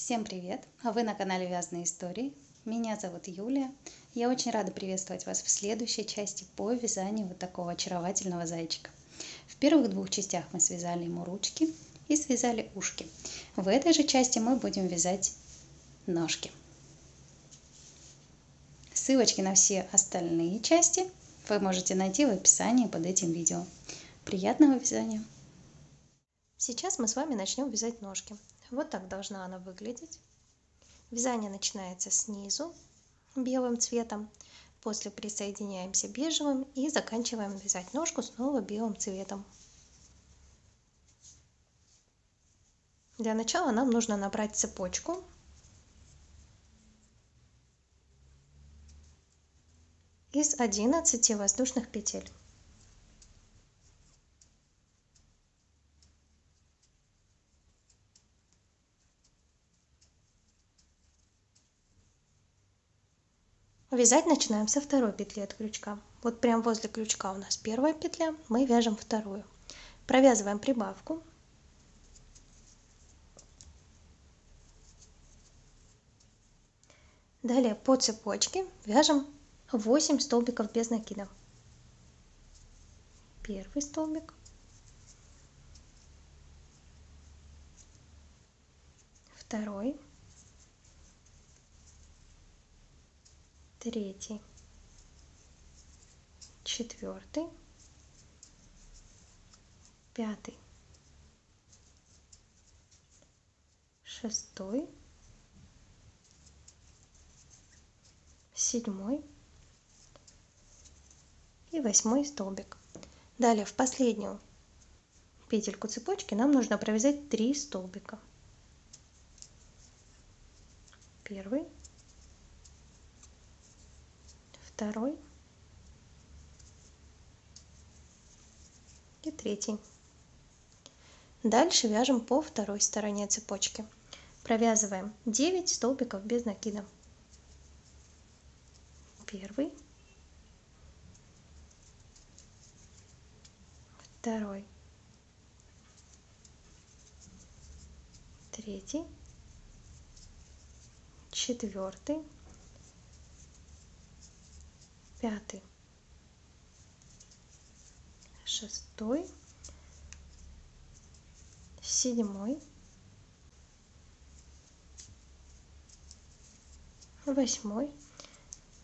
Всем привет! А вы на канале Вязаные истории. Меня зовут Юлия. Я очень рада приветствовать вас в следующей части по вязанию вот такого очаровательного зайчика. В первых двух частях мы связали ему ручки и связали ушки. В этой же части мы будем вязать ножки. Ссылочки на все остальные части вы можете найти в описании под этим видео. Приятного вязания! Сейчас мы с вами начнем вязать ножки. Вот так должна она выглядеть. Вязание начинается снизу белым цветом, после присоединяемся бежевым и заканчиваем вязать ножку снова белым цветом. Для начала нам нужно набрать цепочку из 11 воздушных петель. Вязать начинаем со второй петли от крючка. Вот прям возле крючка у нас первая петля, мы вяжем вторую. Провязываем прибавку. Далее по цепочке вяжем 8 столбиков без накида. Первый столбик, второй, третий, четвертый, пятый, шестой, седьмой и восьмой столбик. Далее в последнюю петельку цепочки нам нужно провязать 3 столбика. Первый, второй и третий. Дальше вяжем по второй стороне цепочки. Провязываем 9 столбиков без накида. Первый, второй, третий, четвертый, пятый, шестой, седьмой, восьмой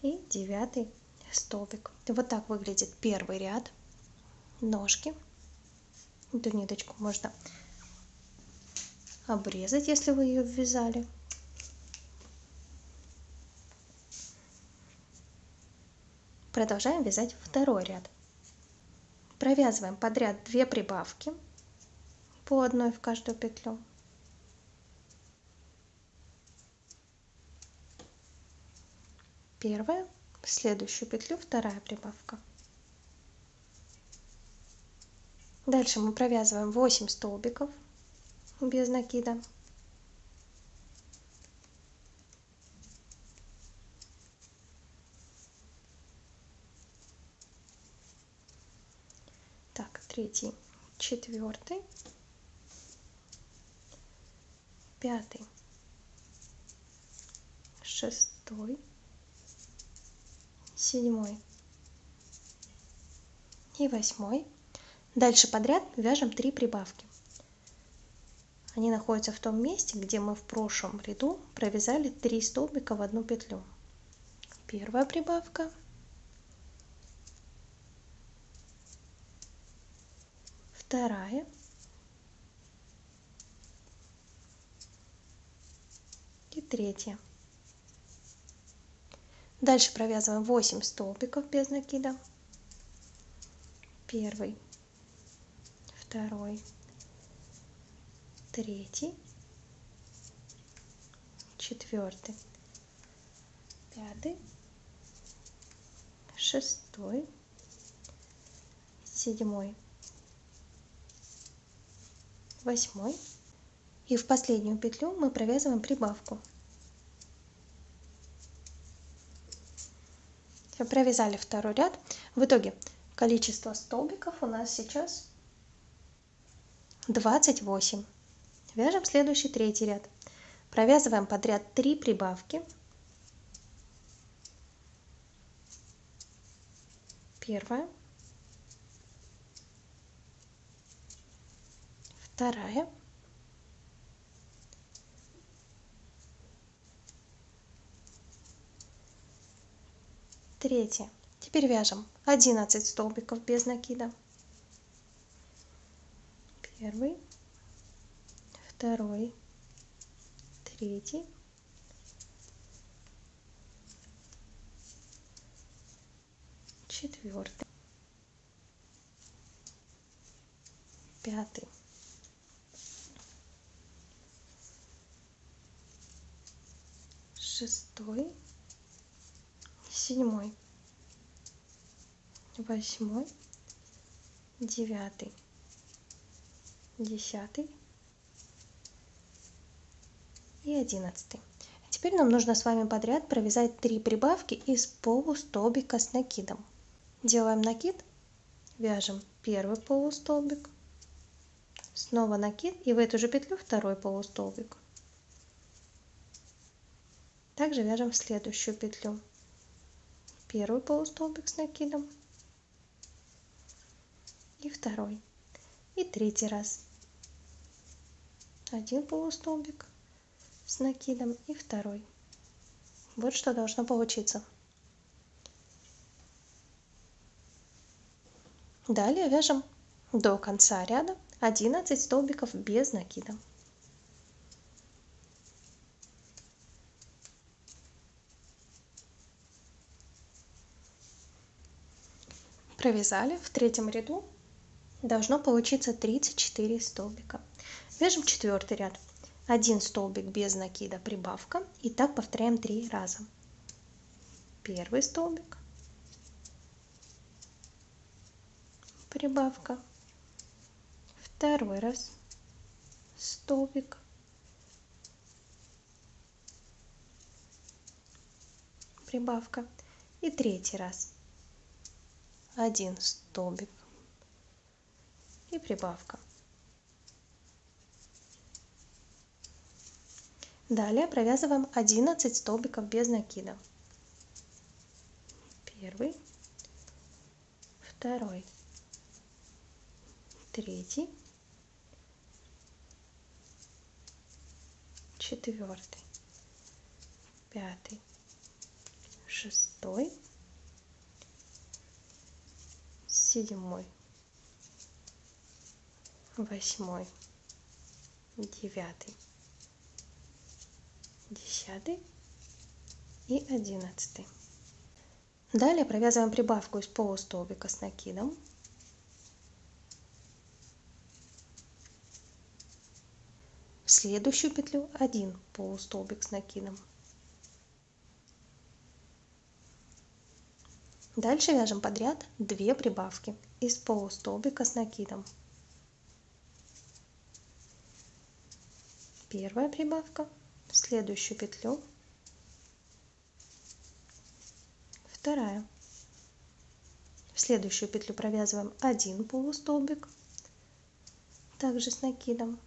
и девятый столбик. Вот так выглядит первый ряд ножки. Эту ниточку можно обрезать, если вы ее ввязали. Продолжаем вязать второй ряд. Провязываем подряд 2 прибавки, по одной в каждую петлю. Первая, в следующую петлю вторая прибавка. Дальше мы провязываем 8 столбиков без накида. Так, третий, четвертый, пятый, шестой, седьмой и восьмой. Дальше подряд вяжем 3 прибавки. Они находятся в том месте, где мы в прошлом ряду провязали 3 столбика в одну петлю. Первая прибавка, вторая и третья. Дальше провязываем 8 столбиков без накида. Первый, второй, третий, четвертый, пятый, шестой, седьмой, восьмой. И в последнюю петлю мы провязываем прибавку. Провязали второй ряд. В итоге количество столбиков у нас сейчас 28. Вяжем следующий третий ряд. Провязываем подряд 3 прибавки. Первая, вторая, третья. Теперь вяжем 11 столбиков без накида. Первый, второй, третий, четвертый, пятый, шестой, седьмой, восьмой, девятый, десятый и 11. Теперь нам нужно с вами подряд провязать 3 прибавки из полустолбика с накидом. Делаем накид, вяжем первый полустолбик, снова накид и в эту же петлю второй полустолбик. Также вяжем в следующую петлю первый полустолбик с накидом и второй, и третий раз один полустолбик с накидом и второй. Вот что должно получиться. Далее вяжем до конца ряда 11 столбиков без накида. Провязали. В третьем ряду должно получиться 34 столбика. Вяжем четвертый ряд. 1 столбик без накида, прибавка. И так повторяем 3 раза. Первый столбик, прибавка, второй раз столбик, прибавка и третий раз 1 столбик и прибавка. Далее провязываем 11 столбиков без накида. Первый, второй, третий, четвертый, пятый, шестой, седьмой, восьмой, девятый, 10 и 11. Далее провязываем прибавку из полустолбика с накидом. В следующую петлю 1 полустолбик с накидом. Дальше вяжем подряд 2 прибавки из полустолбика с накидом. Первая прибавка в следующую петлю, вторая. В следующую петлю провязываем 1 полустолбик, также с накидом.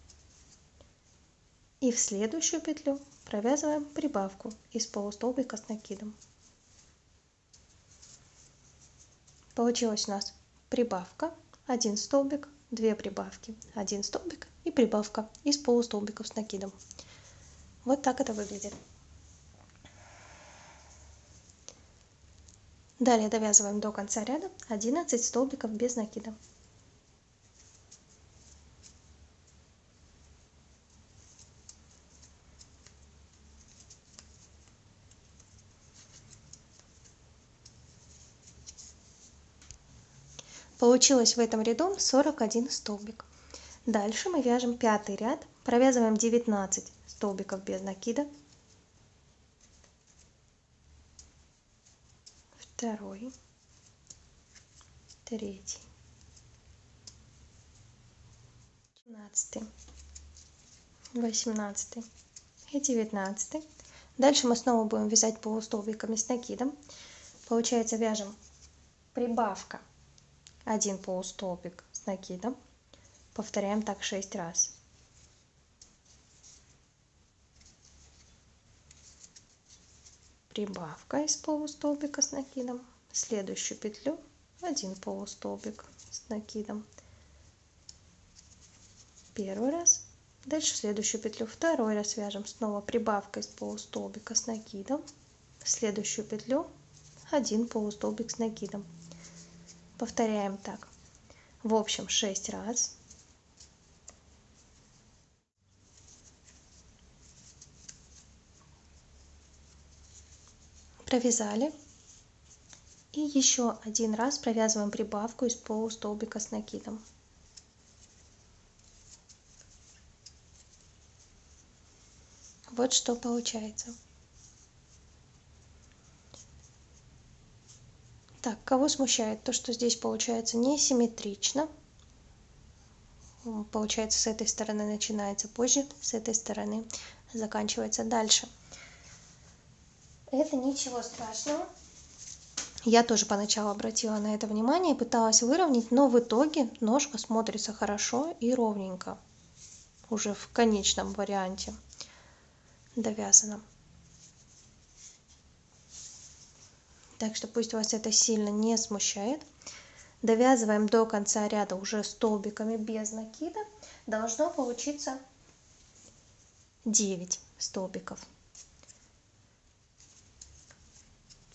И в следующую петлю провязываем прибавку из полустолбика с накидом. Получилась у нас прибавка, 1 столбик, 2 прибавки, 1 столбик и прибавка из полустолбиков с накидом. Вот так это выглядит. Далее довязываем до конца ряда 11 столбиков без накида. Получилось в этом ряду 41 столбик. Дальше мы вяжем пятый ряд, провязываем 19 столбиков без накида, второй, третий, 17, 18 и 19. Дальше мы снова будем вязать полустолбиками с накидом. Получается, вяжем прибавка, 1 полустолбик с накидом, повторяем так 6 раз. прибавка из полустолбика с накидом, следующую петлю 1 полустолбик с накидом, первый раз, дальше следующую петлю второй раз вяжем, снова прибавка из полустолбика с накидом, следующую петлю 1 полустолбик с накидом. Повторяем так в общем 6 раз. Провязали и еще один раз провязываем прибавку из полустолбика с накидом. Вот что получается. Так, кого смущает то, что здесь получается несимметрично? Получается, с этой стороны начинается позже, с этой стороны заканчивается дальше. Это ничего страшного. Я тоже поначалу обратила на это внимание и пыталась выровнять, но в итоге ножка смотрится хорошо и ровненько. Уже в конечном варианте довязано. Так что пусть вас это сильно не смущает. Довязываем до конца ряда уже столбиками без накида. Должно получиться 9 столбиков.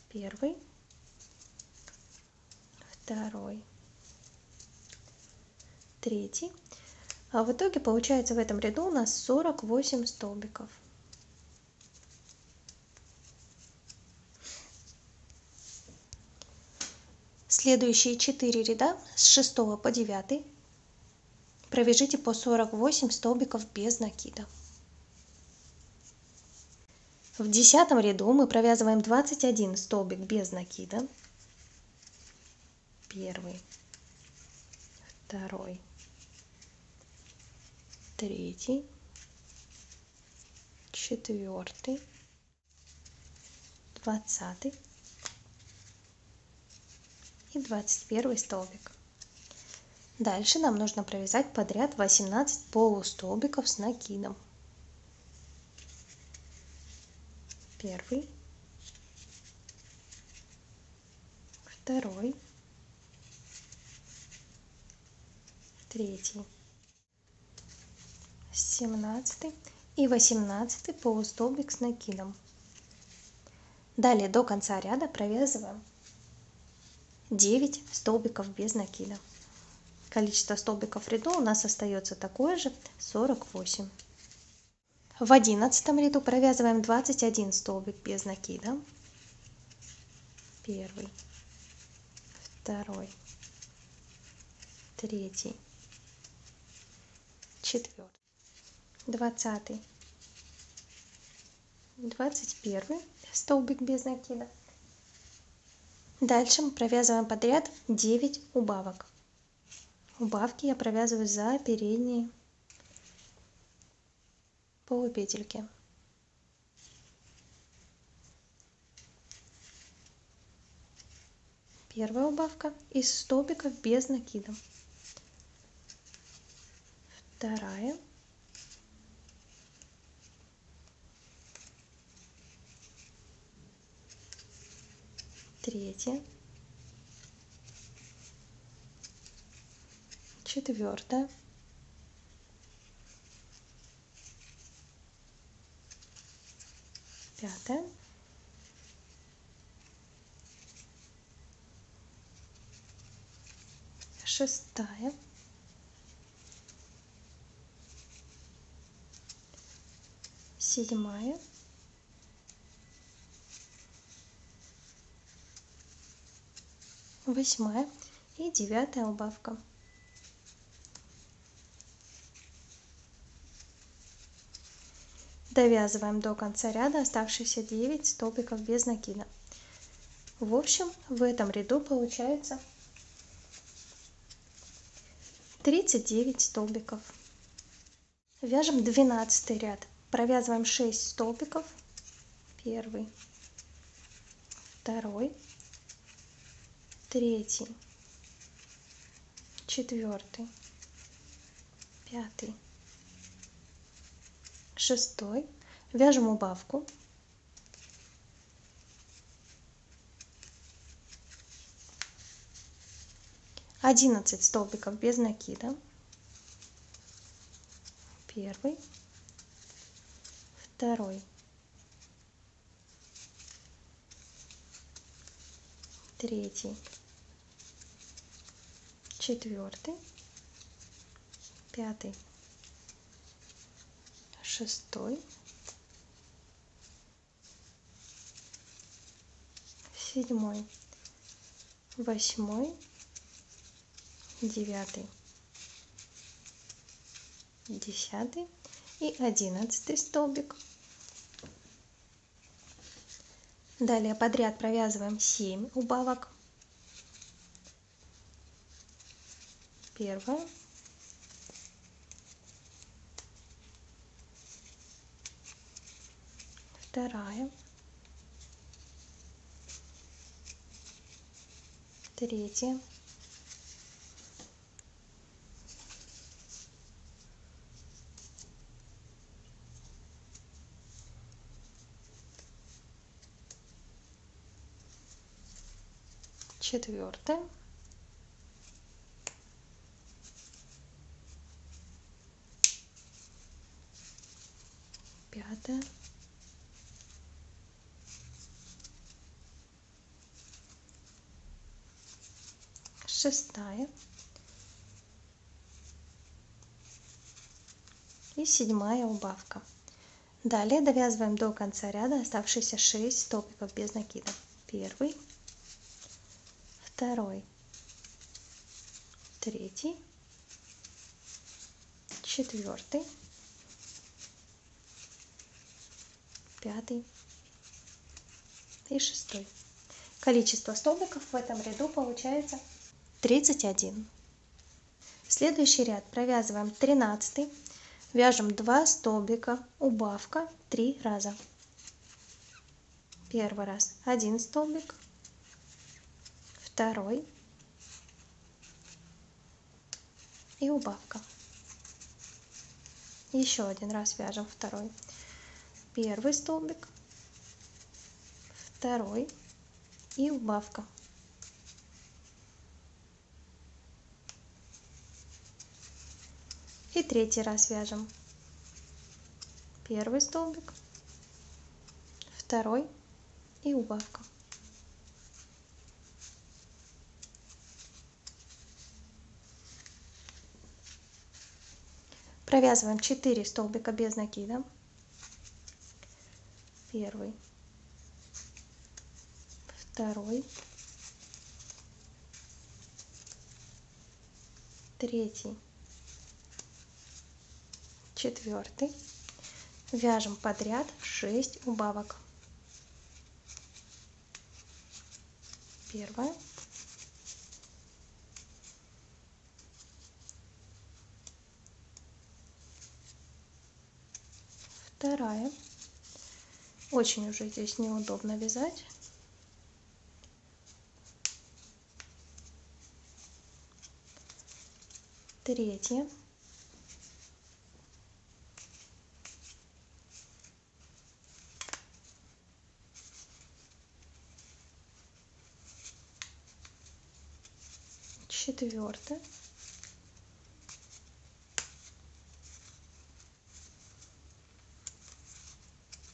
Первый, второй, третий. А в итоге получается в этом ряду у нас 48 столбиков. Следующие 4 ряда с 6 по 9 провяжите по 48 столбиков без накида. В 10 ряду мы провязываем 21 столбик без накида. Первый, второй, третий, четвертый, 20 и 21 столбик. Дальше нам нужно провязать подряд 18 полустолбиков с накидом. Первый, второй, третий, 17 и 18 полустолбик с накидом. Далее до конца ряда провязываем 9 столбиков без накида. Количество столбиков в ряду у нас остается такое же, 48. В 11 ряду провязываем 21 столбик без накида. Первый, второй, третий, четвертый, 20, 21 столбик без накида. Дальше мы провязываем подряд 9 убавок. Убавки я провязываю за передние полупетельки. Первая убавка из столбиков без накида. Вторая. Третья. Четвертая. Пятая. Шестая. Седьмая. Восьмая и 9 убавка. Довязываем до конца ряда оставшиеся 9 столбиков без накида. В общем, в этом ряду получается 39 столбиков. Вяжем 12 ряд. Провязываем 6 столбиков. Первый, второй, третий, четвертый, пятый, шестой. Вяжем убавку. 11 столбиков без накида. Первый, второй, третий, четвертый, пятый, шестой, седьмой, восьмой, девятый, 10 и 11 столбик. Далее подряд провязываем 7 убавок. Первая, вторая, третья, четвертая, пятая, шестая и седьмая убавка. Далее довязываем до конца ряда оставшиеся 6 столбиков без накида. Первый, второй, третий, четвертый, пятый и шестой. Количество столбиков в этом ряду получается 31. Следующий ряд провязываем 13, вяжем 2 столбика, убавка 3 раза. Первый раз 1 столбик, второй и убавка. Еще один раз вяжем второй. Первый столбик, второй и убавка. И третий раз вяжем. Первый столбик, второй и убавка. Провязываем 4 столбика без накида. Первый, второй, третий, четвертый. Вяжем подряд 6 убавок. Первая, вторая. Очень уже здесь неудобно вязать. Третья, четвертая,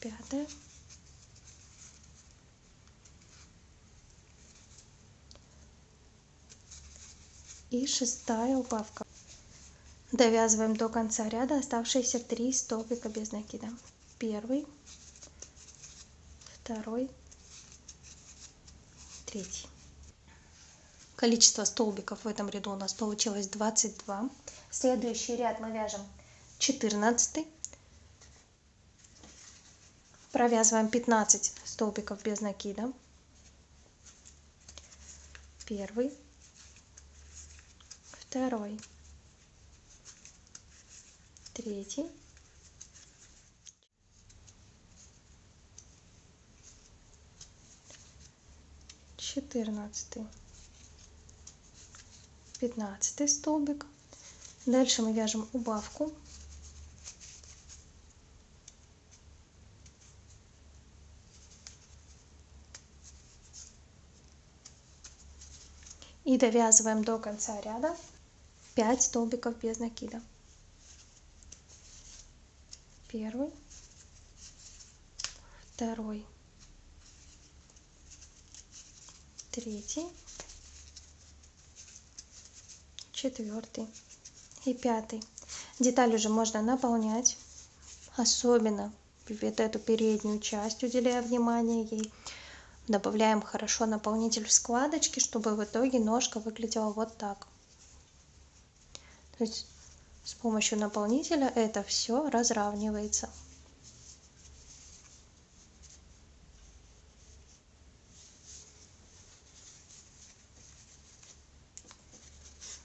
пятая, и шестая убавка. Довязываем до конца ряда оставшиеся 3 столбика без накида. Первый, второй, третий. Количество столбиков в этом ряду у нас получилось 22. Следующий ряд мы вяжем 14. Провязываем 15 столбиков без накида. Первый, второй, третий, четырнадцатый, 15 столбик. Дальше мы вяжем убавку. И довязываем до конца ряда 5 столбиков без накида. Первый, второй, третий, четвертый и пятый. Деталь уже можно наполнять, особенно вот эту переднюю часть, уделяя внимание ей. Добавляем хорошо наполнитель в складочки, чтобы в итоге ножка выглядела вот так. То есть с помощью наполнителя это все разравнивается.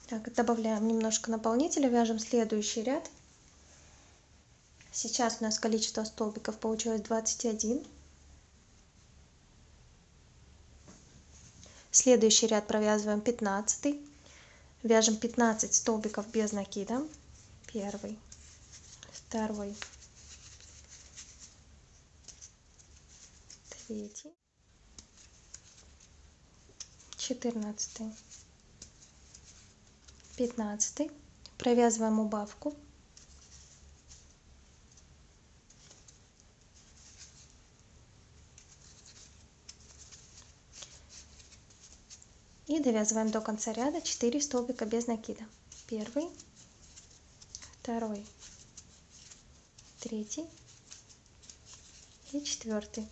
Так, добавляем немножко наполнителя, вяжем следующий ряд. Сейчас у нас количество столбиков получилось 21. Следующий ряд провязываем 15. Вяжем 15 столбиков без накида. Первый, второй, третий, 14, 15. Провязываем убавку. И довязываем до конца ряда 4 столбика без накида. Первый, второй, третий и четвертый.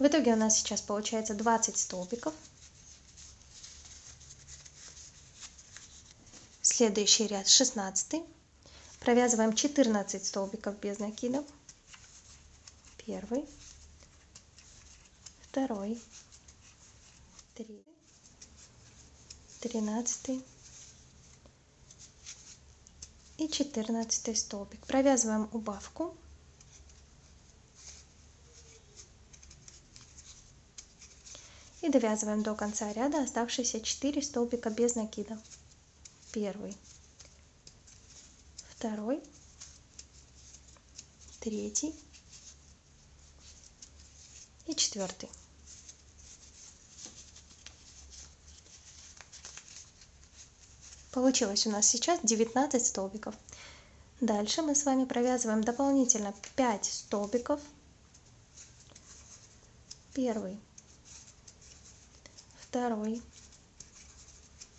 В итоге у нас сейчас получается 20 столбиков. Следующий ряд 16. Провязываем 14 столбиков без накидов. Первый, второй, третий, 13 и 14 столбик. Провязываем убавку. И довязываем до конца ряда оставшиеся 4 столбика без накида. Первый, второй, третий и четвертый. Получилось у нас сейчас 19 столбиков. Дальше мы с вами провязываем дополнительно 5 столбиков. Первый, второй,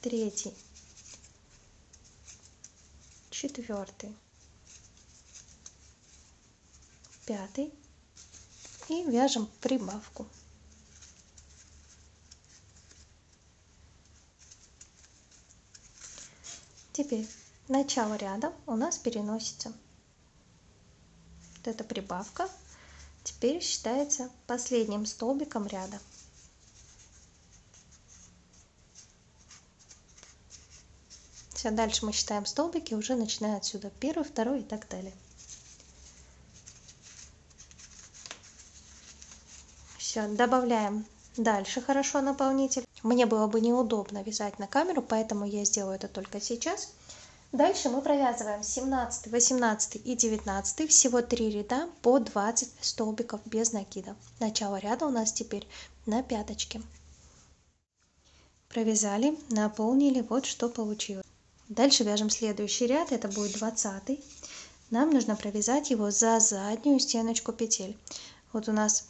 третий, четвертый, пятый и вяжем прибавку. Теперь начало ряда у нас переносится. Вот эта прибавка теперь считается последним столбиком ряда. Все, дальше мы считаем столбики, уже начиная отсюда. Первый, второй и так далее. Все, добавляем дальше хорошо наполнитель. Мне было бы неудобно вязать на камеру, поэтому я сделаю это только сейчас. Дальше мы провязываем 17, 18 и 19, всего 3 ряда по 20 столбиков без накида. Начало ряда у нас теперь на пяточке. Провязали, наполнили, вот что получилось. Дальше вяжем следующий ряд, это будет 20. Нам нужно провязать его за заднюю стеночку петель. Вот у нас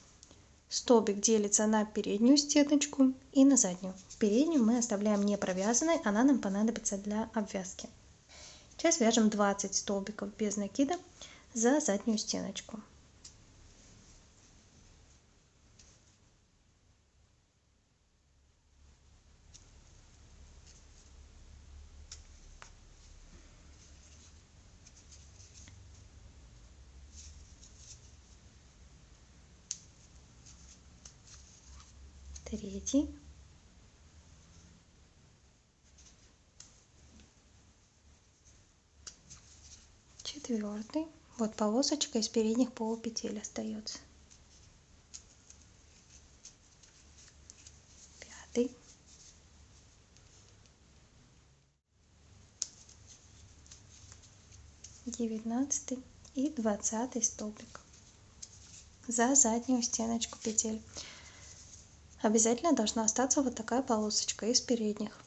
столбик делится на переднюю стеночку и на заднюю. Переднюю мы оставляем не провязанной, она нам понадобится для обвязки. Сейчас вяжем 20 столбиков без накида за заднюю стеночку. Третий. Четвертый. Вот полосочка из передних полупетель остается. Пятый. 19 и 20 столбик за заднюю стеночку петель. Обязательно должна остаться вот такая полосочка из передних.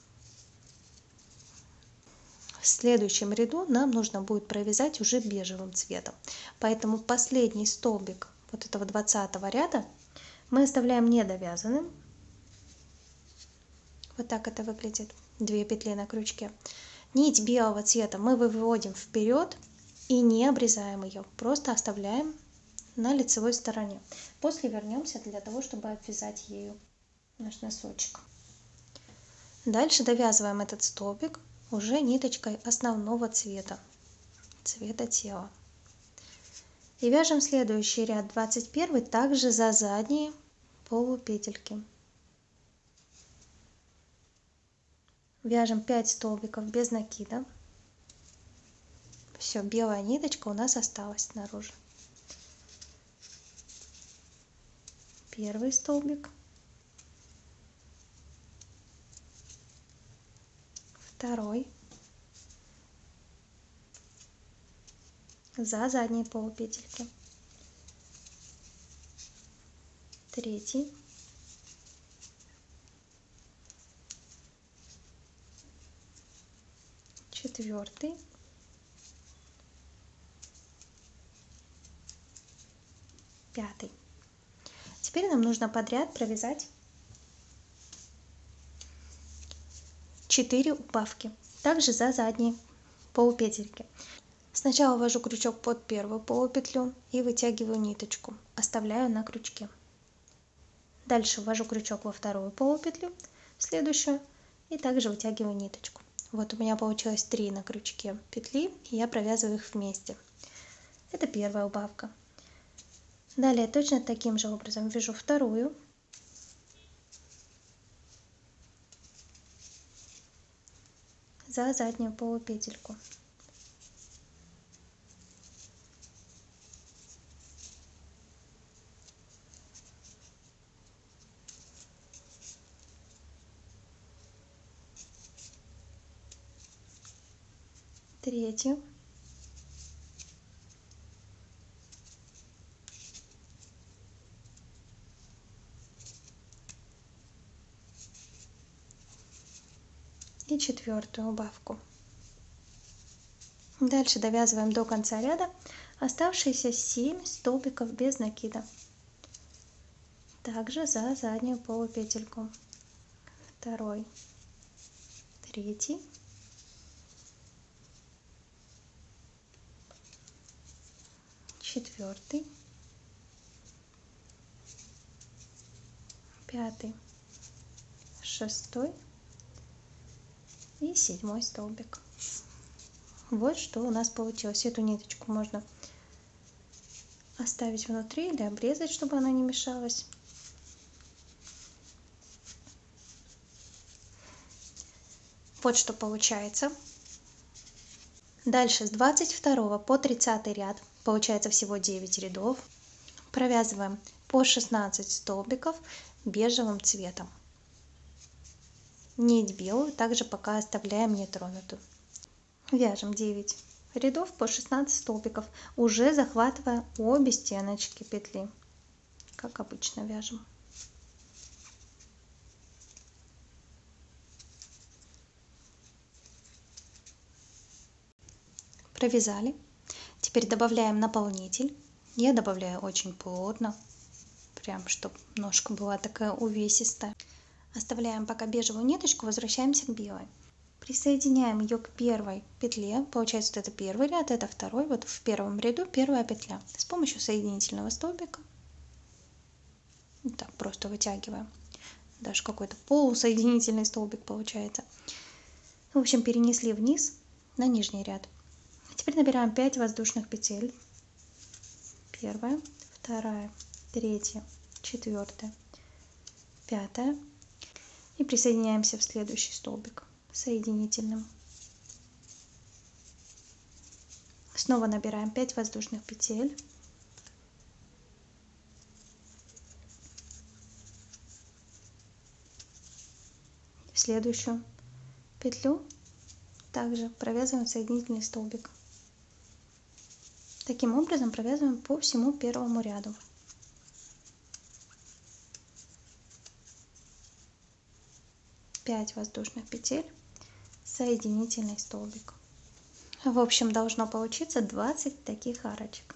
в следующем ряду нам нужно будет провязать уже бежевым цветом. Поэтому последний столбик вот этого 20 ряда мы оставляем недовязанным. Вот так это выглядит. 2 петли на крючке. Нить белого цвета мы выводим вперед и не обрезаем ее, просто оставляем на лицевой стороне. После вернемся для того, чтобы обвязать ею наш носочек. Дальше довязываем этот столбик уже ниточкой основного цвета тела. И вяжем следующий ряд, 21, также за задние полупетельки. Вяжем 5 столбиков без накида. Все, белая ниточка у нас осталась снаружи. Первый столбик, второй, за задние полупетельки, третий, четвертый, пятый. Теперь нам нужно подряд провязать 4 убавки, также за задние полупетельки. Сначала ввожу крючок под первую полупетлю и вытягиваю ниточку, оставляю на крючке. Дальше ввожу крючок во вторую полупетлю, в следующую, и также вытягиваю ниточку. Вот у меня получилось 3 на крючке петли, и я провязываю их вместе. Это первая убавка. Далее точно таким же образом вяжу вторую. За заднюю полупетельку. Третью. И четвертую убавку. Дальше довязываем до конца ряда оставшиеся 7 столбиков без накида. Также за заднюю полупетельку. Второй, третий, четвертый, пятый, шестой и 7 столбик. Вот что у нас получилось. Эту ниточку можно оставить внутри или обрезать, чтобы она не мешалась. Вот что получается. Дальше с 22 по 30 ряд, получается всего 9 рядов, провязываем по 16 столбиков бежевым цветом. Нить белую также пока оставляем нетронутую. Вяжем 9 рядов по 16 столбиков, уже захватывая обе стеночки петли, как обычно вяжем. Провязали. Теперь добавляем наполнитель. Я добавляю очень плотно, прям чтобы ножка была такая увесистая. Оставляем пока бежевую ниточку, возвращаемся к белой. Присоединяем ее к первой петле. Получается, вот это первый ряд, это второй. Вот в первом ряду первая петля. С помощью соединительного столбика. Вот так просто вытягиваем. Даже какой-то полусоединительный столбик получается. В общем, перенесли вниз на нижний ряд. Теперь набираем 5 воздушных петель. Первая, вторая, третья, четвертая, пятая. И присоединяемся в следующий столбик соединительным. Снова набираем 5 воздушных петель. В следующую петлю также провязываем соединительный столбик. Таким образом провязываем по всему первому ряду. Пять воздушных петель, соединительный столбик. В общем, должно получиться 20 таких арочек.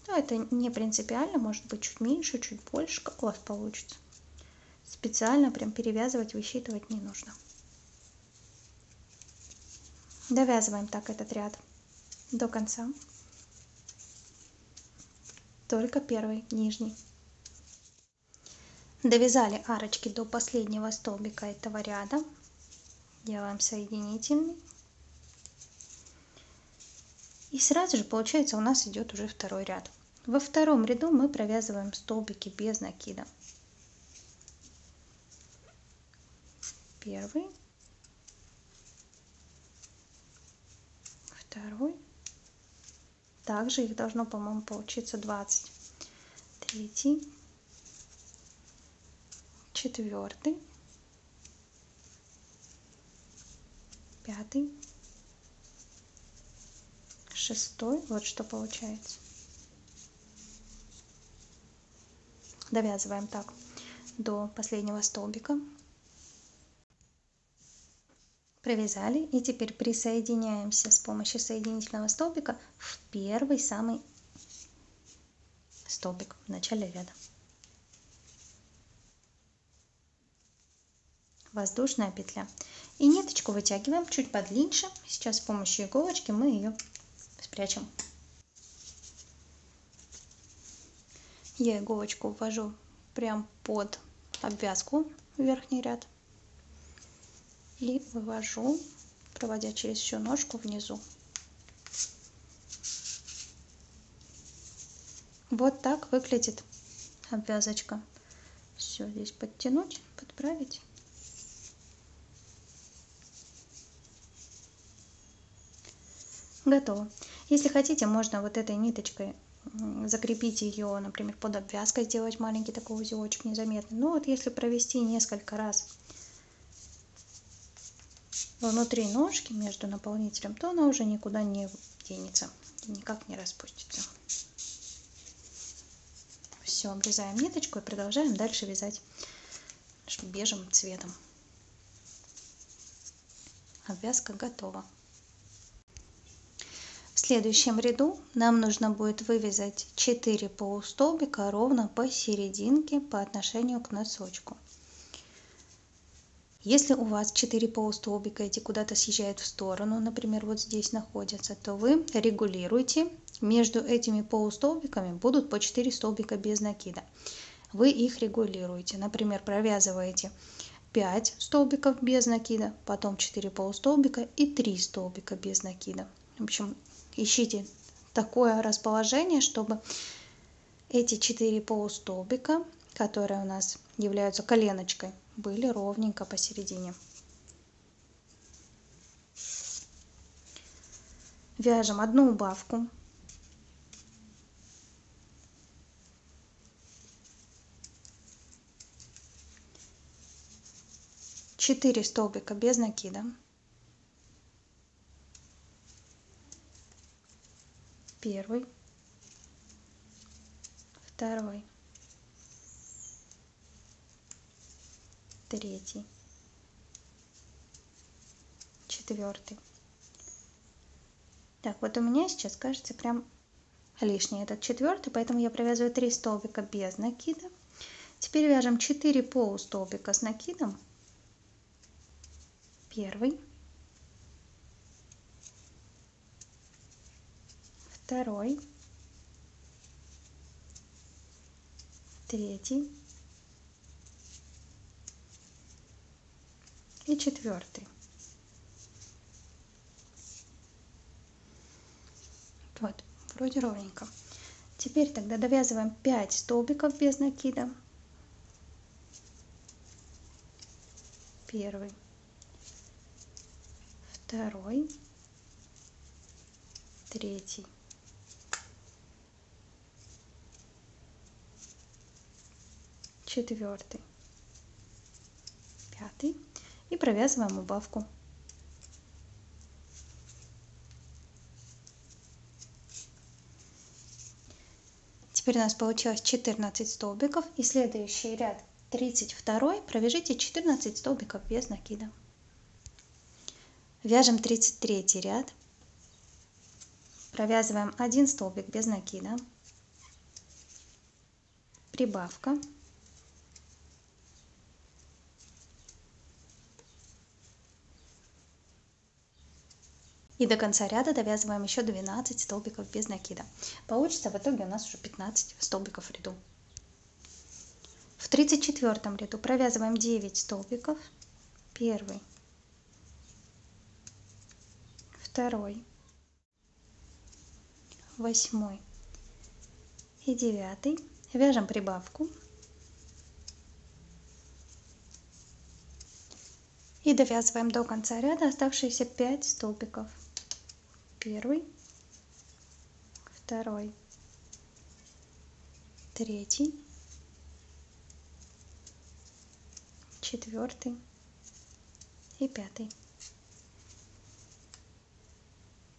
Но это не принципиально, может быть чуть меньше, чуть больше, как у вас получится. Специально прям перевязывать, высчитывать не нужно. Довязываем так этот ряд до конца. Только первый, нижний. Довязали арочки до последнего столбика этого ряда. Делаем соединительный. И сразу же, получается, у нас идет уже второй ряд. Во втором ряду мы провязываем столбики без накида. Первый, второй. Также их должно, по-моему, получиться 20. Третий, четвертый, пятый, шестой. Вот что получается. Довязываем так до последнего столбика. Провязали, и теперь присоединяемся с помощью соединительного столбика в первый самый столбик в начале ряда. Воздушная петля. И ниточку вытягиваем чуть подлиннее. Сейчас с помощью иголочки мы ее спрячем. Я иголочку ввожу прям под обвязку в верхний ряд. И вывожу, проводя через всю ножку внизу. Вот так выглядит обвязочка. Все здесь подтянуть, подправить. Готово. Если хотите, можно вот этой ниточкой закрепить ее, например, под обвязкой, сделать маленький такой узелочек незаметный. Но вот если провести несколько раз внутри ножки между наполнителем, то она уже никуда не денется и никак не распустится. Все, обрезаем ниточку и продолжаем дальше вязать бежевым цветом. Обвязка готова. В следующем ряду нам нужно будет вывязать 4 полустолбика ровно посерединке по отношению к носочку. Если у вас 4 полустолбика эти куда-то съезжают в сторону, например, вот здесь находятся, то вы регулируете. Между этими полустолбиками будут по 4 столбика без накида. Вы их регулируете. Например, провязываете 5 столбиков без накида, потом 4 полустолбика и 3 столбика без накида. В общем, ищите такое расположение, чтобы эти 4 полустолбика, которые у нас являются коленочкой, были ровненько посередине. Вяжем одну убавку. Четыре столбика без накида. Первый, второй, третий, четвертый. Так, вот у меня сейчас кажется прям лишний этот четвертый, поэтому я провязываю 3 столбика без накида. Теперь вяжем 4 полустолбика с накидом. Первый, второй, третий и четвертый. Вот, вроде ровненько. Теперь тогда довязываем 5 столбиков без накида. Первый, второй, третий, четвертый, пятый и провязываем убавку. Теперь у нас получилось 14 столбиков, и следующий ряд 32 провяжите 14 столбиков без накида. Вяжем 33 ряд. Провязываем 1 столбик без накида, прибавка, и до конца ряда довязываем еще 12 столбиков без накида. Получится в итоге у нас уже 15 столбиков в ряду. В 34 ряду провязываем 9 столбиков, 1, 2, 8 и 9, вяжем прибавку и довязываем до конца ряда оставшиеся 5 столбиков. 1, 2, 3, 4 и 5.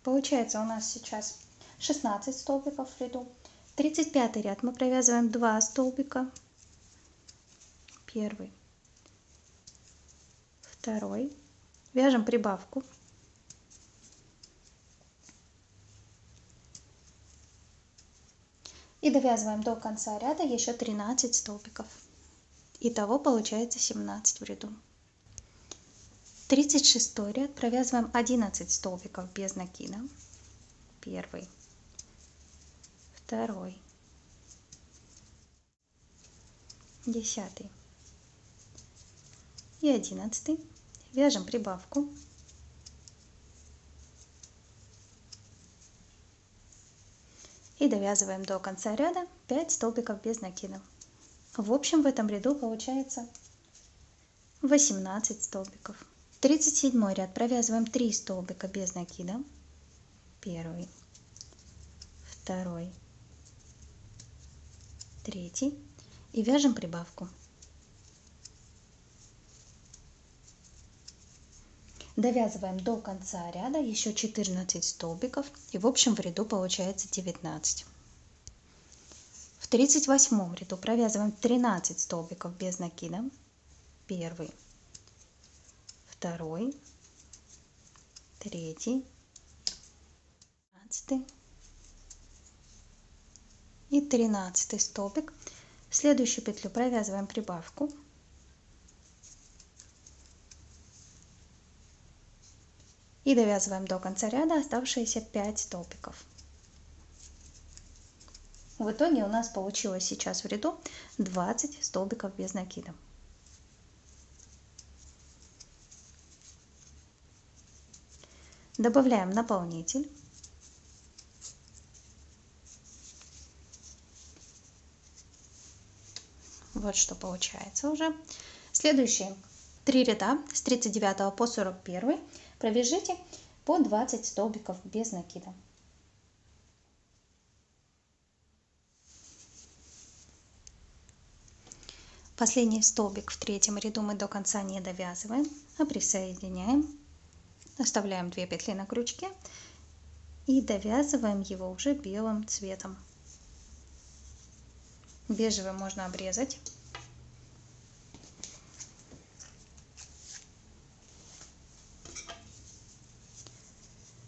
Получается у нас сейчас 16 столбиков в ряду. 35 ряд мы провязываем 2 столбика, 1, 2, вяжем прибавку и довязываем до конца ряда еще 13 столбиков. Итого получается 17 в ряду. 36 ряд провязываем 11 столбиков без накида, 1, 2, 10 и 11, вяжем прибавку и довязываем до конца ряда 5 столбиков без накида. В общем, в этом ряду получается 18 столбиков. 37 ряд провязываем 3 столбика без накида, 1, 2, 3 и вяжем прибавку. Довязываем до конца ряда еще 14 столбиков, и в общем в ряду получается 19. В 38 ряду провязываем 13 столбиков без накида, 1, 2, 3, 15 и 13 столбик. В следующую петлю провязываем прибавку и довязываем до конца ряда оставшиеся 5 столбиков. В итоге у нас получилось сейчас в ряду 20 столбиков без накида. Добавляем наполнитель. Вот что получается уже. Следующие 3 ряда с 39 по 41 провяжите по 20 столбиков без накида. Последний столбик в 3 ряду мы до конца не довязываем, а присоединяем. Оставляем 2 петли на крючке и довязываем его уже белым цветом. Бежевый можно обрезать.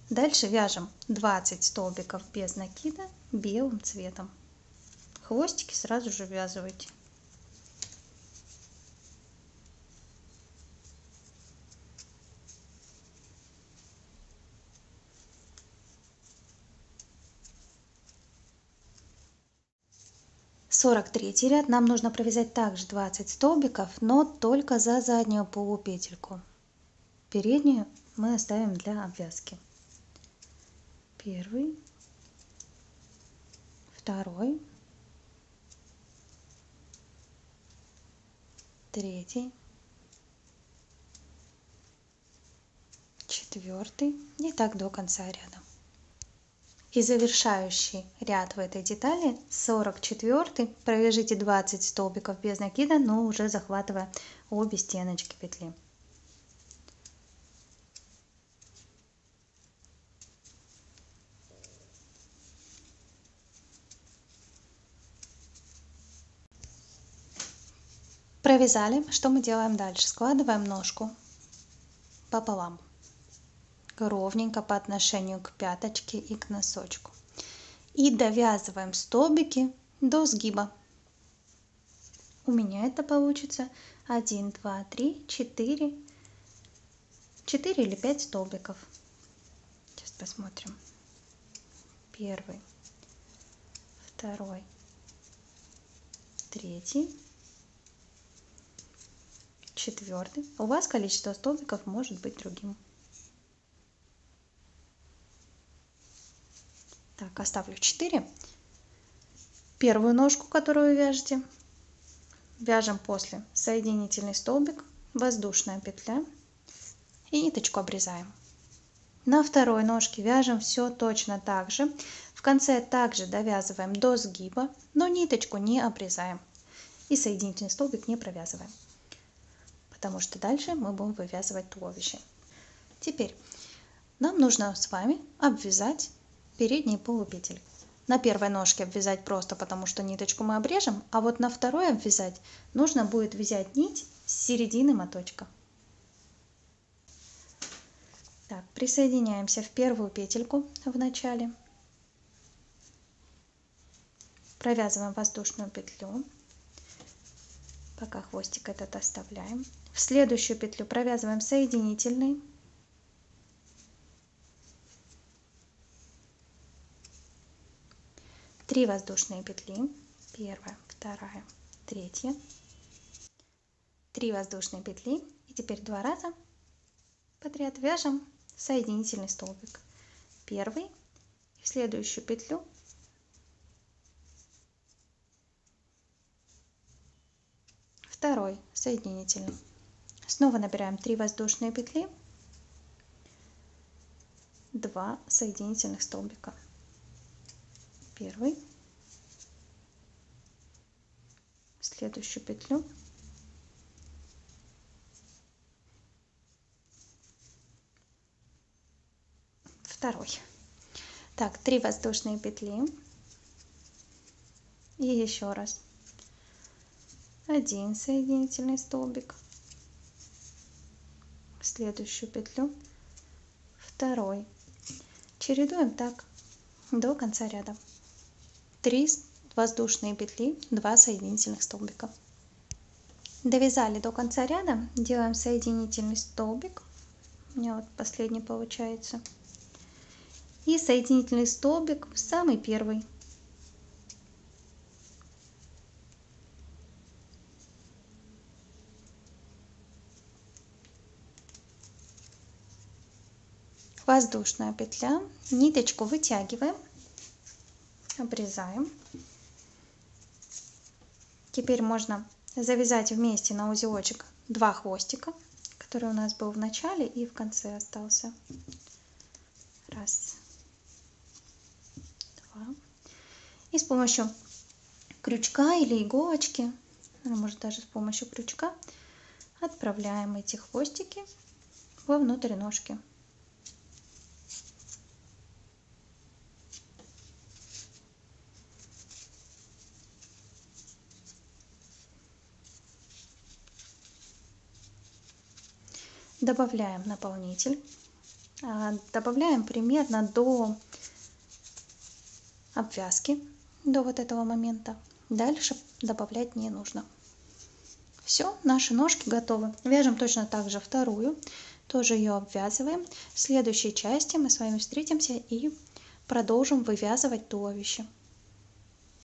Дальше вяжем 20 столбиков без накида белым цветом. Хвостики сразу же ввязывайте. В 43 ряд нам нужно провязать также 20 столбиков, но только за заднюю полупетельку. Переднюю мы оставим для обвязки. 1, 2, 3, 4 и так до конца ряда. И завершающий ряд в этой детали 44 провяжите 20 столбиков без накида, но уже захватывая обе стеночки петли. Провязали. Что мы делаем дальше? Складываем ножку пополам. ровненько по отношению к пяточке и к носочку. И довязываем столбики до сгиба. У меня это получится 1, 2, 3, 4 или 5 столбиков. Сейчас посмотрим. Первый, второй, третий, четвертый. У вас количество столбиков может быть другим. Так, оставлю 4. Первую ножку, которую вяжете, вяжем после соединительный столбик, воздушная петля и ниточку обрезаем. На второй ножке вяжем все точно так же. В конце также довязываем до сгиба, но ниточку не обрезаем и соединительный столбик не провязываем, потому что дальше мы будем вывязывать туловище. Теперь нам нужно с вами обвязать передние полупетель. На первой ножке обвязать просто, потому что ниточку мы обрежем, а вот на второй обвязать нужно будет взять нить с середины моточка. Так, присоединяемся в первую петельку в начале, провязываем воздушную петлю, пока хвостик этот оставляем. В следующую петлю провязываем соединительный, три воздушные петли, первая, вторая, третья, 3 воздушные петли, и теперь 2 раза подряд вяжем соединительный столбик. Первый, и в следующую петлю второй соединительный. Снова набираем 3 воздушные петли, 2 соединительных столбика. Первый, в следующую петлю второй. Так, 3 воздушные петли и еще раз 1 соединительный столбик, в следующую петлю второй. Чередуем так до конца ряда. 3 воздушные петли, 2 соединительных столбика. Довязали до конца ряда, делаем соединительный столбик, у меня вот последний получается, и соединительный столбик в самый первый. Воздушная петля, ниточку вытягиваем, обрезаем. Теперь можно завязать вместе на узелочек 2 хвостика, который у нас был в начале и в конце остался. Раз, два. И с помощью крючка или иголочки, может даже с помощью крючка, отправляем эти хвостики вовнутрь ножки. Добавляем наполнитель. Добавляем примерно до обвязки, до вот этого момента. Дальше добавлять не нужно. Все, наши ножки готовы. Вяжем точно так же вторую. Тоже ее обвязываем. В следующей части мы с вами встретимся и продолжим вывязывать туловище.